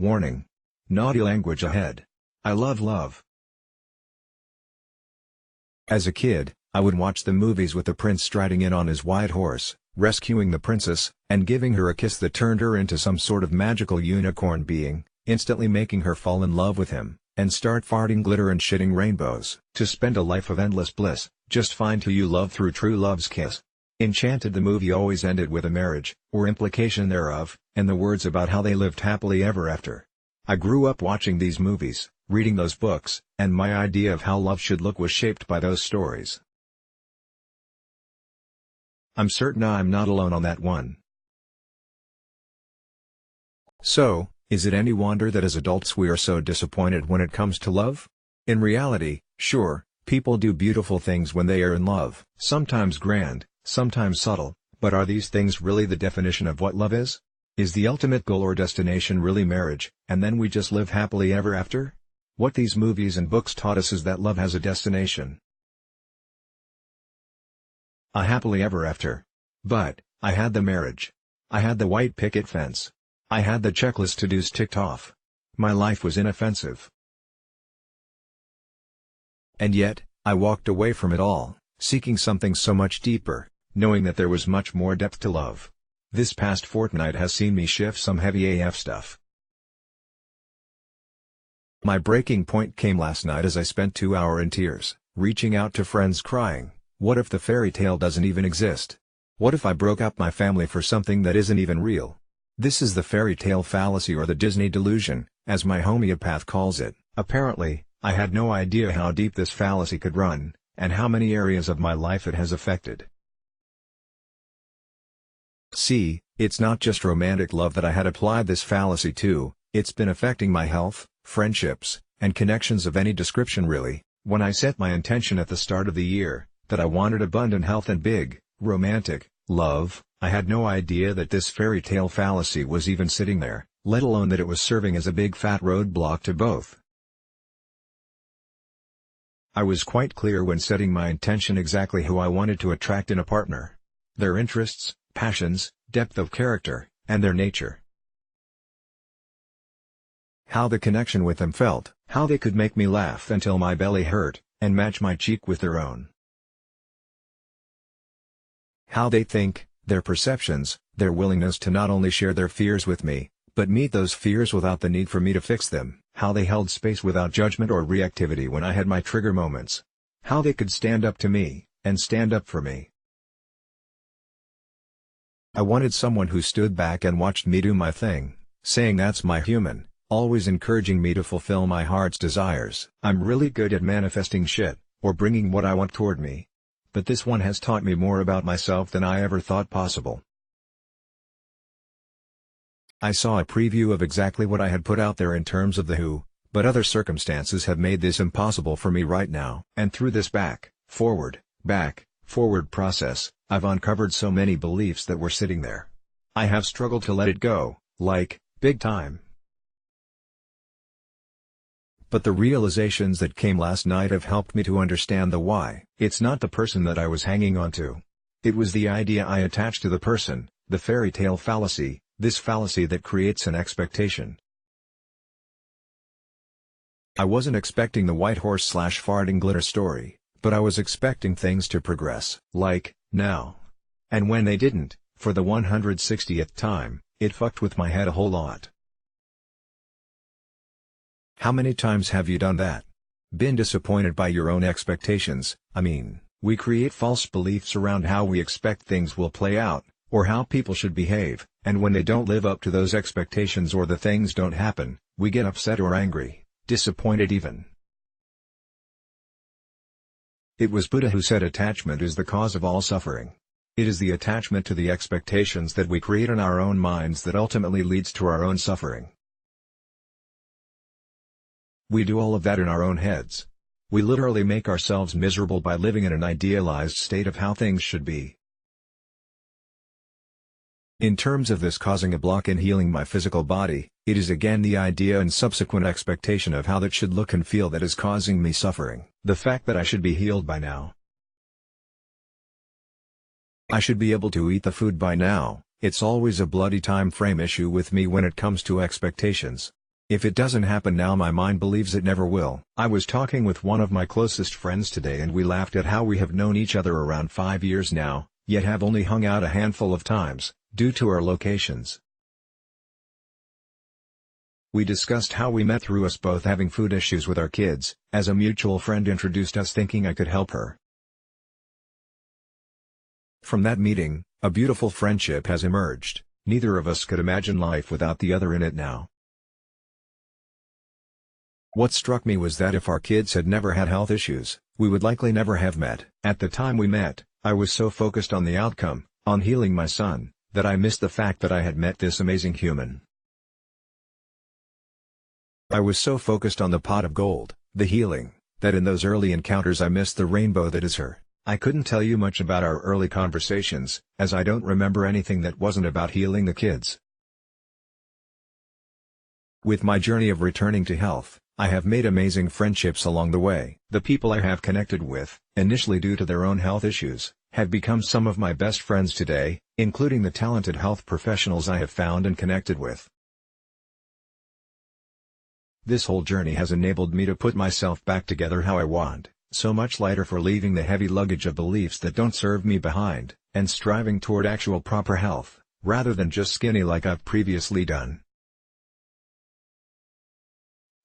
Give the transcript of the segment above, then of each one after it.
Warning. Naughty language ahead. I love love. As a kid, I would watch the movies with the prince striding in on his white horse, rescuing the princess, and giving her a kiss that turned her into some sort of magical unicorn being, instantly making her fall in love with him, and start farting glitter and shitting rainbows. To spend a life of endless bliss, just find who you love through true love's kiss. Enchanted, the movie always ended with a marriage, or implication thereof, and the words about how they lived happily ever after. I grew up watching these movies, reading those books, and my idea of how love should look was shaped by those stories. I'm certain I'm not alone on that one. So, is it any wonder that as adults we are so disappointed when it comes to love? In reality, sure, people do beautiful things when they are in love. Sometimes grand, sometimes subtle, but are these things really the definition of what love is? Is the ultimate goal or destination really marriage, and then we just live happily ever after? What these movies and books taught us is that love has a destination. A happily ever after. But, I had the marriage. I had the white picket fence. I had the checklist to-dos ticked off. My life was inoffensive. And yet, I walked away from it all, seeking something so much deeper, knowing that there was much more depth to love. This past fortnight has seen me shift some heavy AF stuff. My breaking point came last night as I spent 2 hours in tears, reaching out to friends crying, what if the fairy tale doesn't even exist? What if I broke up my family for something that isn't even real? This is the fairy tale fallacy, or the Disney delusion, as my homeopath calls it. Apparently, I had no idea how deep this fallacy could run, and how many areas of my life it has affected. See, it's not just romantic love that I had applied this fallacy to, it's been affecting my health, friendships, and connections of any description really. When I set my intention at the start of the year, that I wanted abundant health and big, romantic, love, I had no idea that this fairy tale fallacy was even sitting there, let alone that it was serving as a big fat roadblock to both. I was quite clear when setting my intention exactly who I wanted to attract in a partner. Their interests, passions, depth of character, and their nature. How the connection with them felt, how they could make me laugh until my belly hurt, and match my cheek with their own. How they think, their perceptions, their willingness to not only share their fears with me, but meet those fears without the need for me to fix them. How they held space without judgment or reactivity when I had my trigger moments. How they could stand up to me, and stand up for me. I wanted someone who stood back and watched me do my thing, saying that's my human, always encouraging me to fulfill my heart's desires. I'm really good at manifesting shit, or bringing what I want toward me. But this one has taught me more about myself than I ever thought possible. I saw a preview of exactly what I had put out there in terms of the who, but other circumstances have made this impossible for me right now. And through this back, forward process, I've uncovered so many beliefs that were sitting there. I have struggled to let it go, like, big time. But the realizations that came last night have helped me to understand the why. It's not the person that I was hanging on to. It was the idea I attached to the person, the fairy tale fallacy, this fallacy that creates an expectation. I wasn't expecting the white horse / farting glitter story, but I was expecting things to progress. Like, now. And when they didn't, for the 160th time, it fucked with my head a whole lot. How many times have you done that? Been disappointed by your own expectations? I mean, we create false beliefs around how we expect things will play out, or how people should behave, and when they don't live up to those expectations or the things don't happen, we get upset or angry, disappointed even. It was Buddha who said attachment is the cause of all suffering. It is the attachment to the expectations that we create in our own minds that ultimately leads to our own suffering. We do all of that in our own heads. We literally make ourselves miserable by living in an idealized state of how things should be. In terms of this causing a block in healing my physical body, it is again the idea and subsequent expectation of how that should look and feel that is causing me suffering. The fact that I should be healed by now. I should be able to eat the food by now. It's always a bloody time frame issue with me when it comes to expectations. If it doesn't happen now, my mind believes it never will. I was talking with one of my closest friends today and we laughed at how we have known each other around 5 years now, yet have only hung out a handful of times, due to our locations. We discussed how we met through us both having food issues with our kids, as a mutual friend introduced us thinking I could help her. From that meeting, a beautiful friendship has emerged. Neither of us could imagine life without the other in it now. What struck me was that if our kids had never had health issues, we would likely never have met. At the time we met, I was so focused on the outcome, on healing my son, that I missed the fact that I had met this amazing human. I was so focused on the pot of gold, the healing, that in those early encounters I missed the rainbow that is her. I couldn't tell you much about our early conversations, as I don't remember anything that wasn't about healing the kids. With my journey of returning to health, I have made amazing friendships along the way. The people I have connected with, initially due to their own health issues, have become some of my best friends today, including the talented health professionals I have found and connected with. This whole journey has enabled me to put myself back together how I want, so much lighter for leaving the heavy luggage of beliefs that don't serve me behind, and striving toward actual proper health, rather than just skinny like I've previously done.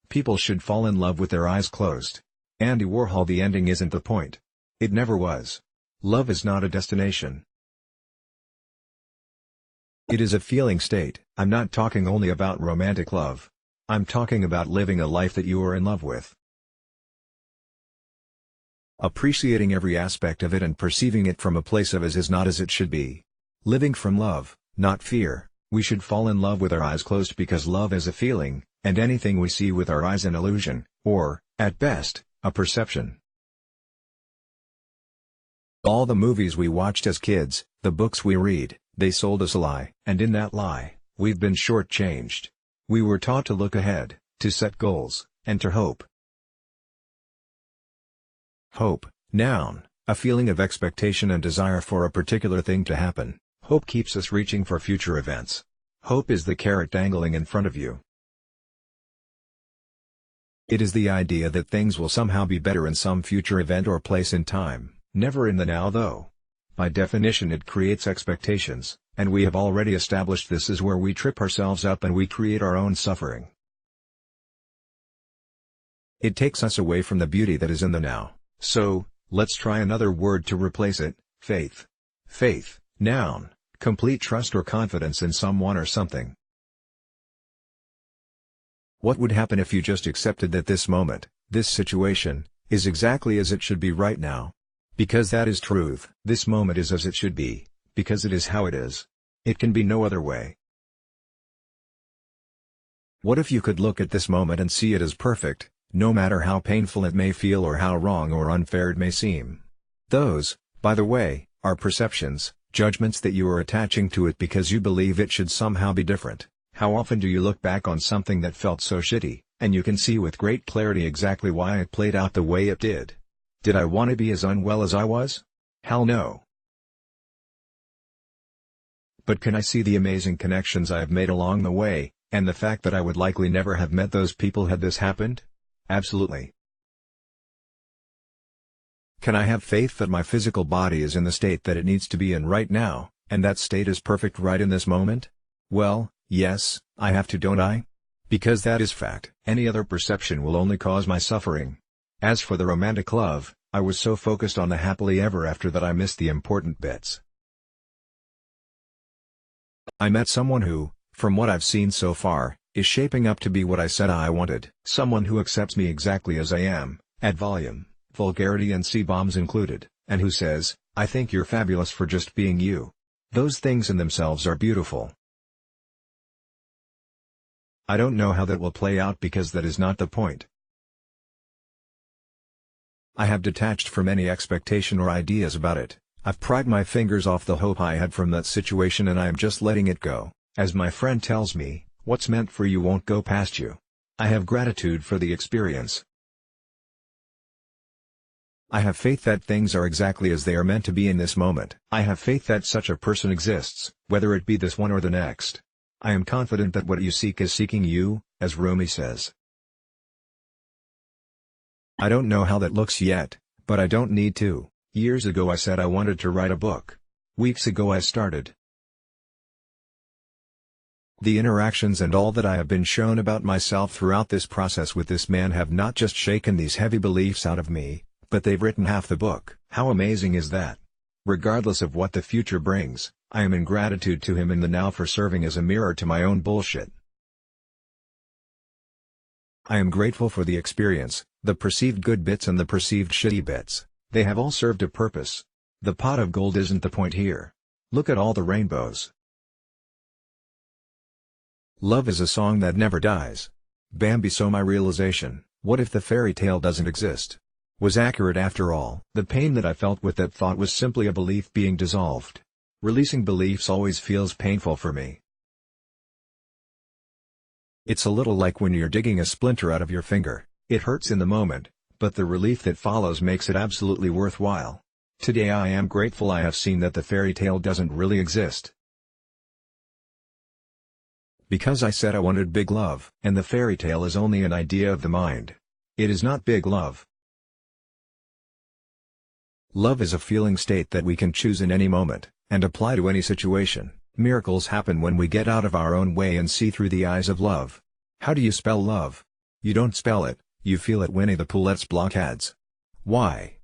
People should fall in love with their eyes closed. Andy Warhol. The ending isn't the point. It never was. Love is not a destination. It is a feeling state. I'm not talking only about romantic love. I'm talking about living a life that you are in love with. Appreciating every aspect of it and perceiving it from a place of as is not as it should be. Living from love, not fear. We should fall in love with our eyes closed because love is a feeling, and anything we see with our eyes an illusion, or, at best, a perception. All the movies we watched as kids, the books we read, they sold us a lie. And in that lie, we've been shortchanged. We were taught to look ahead, to set goals, and to hope. Hope, noun, a feeling of expectation and desire for a particular thing to happen. Hope keeps us reaching for future events. Hope is the carrot dangling in front of you. It is the idea that things will somehow be better in some future event or place in time, never in the now though. By definition it creates expectations, and we have already established this is where we trip ourselves up and we create our own suffering. It takes us away from the beauty that is in the now. So, let's try another word to replace it, faith. Faith, noun, complete trust or confidence in someone or something. What would happen if you just accepted that this moment, this situation, is exactly as it should be right now? Because that is truth. This moment is as it should be, because it is how it is. It can be no other way. What if you could look at this moment and see it as perfect, no matter how painful it may feel or how wrong or unfair it may seem? Those, by the way, are perceptions, judgments that you are attaching to it because you believe it should somehow be different. How often do you look back on something that felt so shitty, and you can see with great clarity exactly why it played out the way it did? Did I want to be as unwell as I was? Hell no. But can I see the amazing connections I have made along the way, and the fact that I would likely never have met those people had this happened? Absolutely. Can I have faith that my physical body is in the state that it needs to be in right now, and that state is perfect right in this moment? Well, yes, I have to, don't I? Because that is fact. Any other perception will only cause my suffering. As for the romantic love, I was so focused on the happily ever after that I missed the important bits. I met someone who, from what I've seen so far, is shaping up to be what I said I wanted. Someone who accepts me exactly as I am, at volume, vulgarity and C-bombs included, and who says, I think you're fabulous for just being you. Those things in themselves are beautiful. I don't know how that will play out because that is not the point. I have detached from any expectation or ideas about it. I've pried my fingers off the hope I had from that situation and I am just letting it go. As my friend tells me, what's meant for you won't go past you. I have gratitude for the experience. I have faith that things are exactly as they are meant to be in this moment. I have faith that such a person exists, whether it be this one or the next. I am confident that what you seek is seeking you, as Rumi says. I don't know how that looks yet, but I don't need to. Years ago I said I wanted to write a book. Weeks ago I started. The interactions and all that I have been shown about myself throughout this process with this man have not just shaken these heavy beliefs out of me, but they've written half the book. How amazing is that? Regardless of what the future brings, I am in gratitude to him in the now for serving as a mirror to my own bullshit. I am grateful for the experience, the perceived good bits and the perceived shitty bits. They have all served a purpose. The pot of gold isn't the point here. Look at all the rainbows. Love is a song that never dies. Bambi. So my realization, what if the fairy tale doesn't exist, was accurate after all. The pain that I felt with that thought was simply a belief being dissolved. Releasing beliefs always feels painful for me. It's a little like when you're digging a splinter out of your finger. It hurts in the moment, but the relief that follows makes it absolutely worthwhile. Today I am grateful I have seen that the fairy tale doesn't really exist. Because I said I wanted big love. And the fairy tale is only an idea of the mind. It is not big love. Love is a feeling state that we can choose in any moment, and apply to any situation. Miracles happen when we get out of our own way and see through the eyes of love. How do you spell love? You don't spell it, you feel it. Winnie the Pooh. Let's block ads. Why?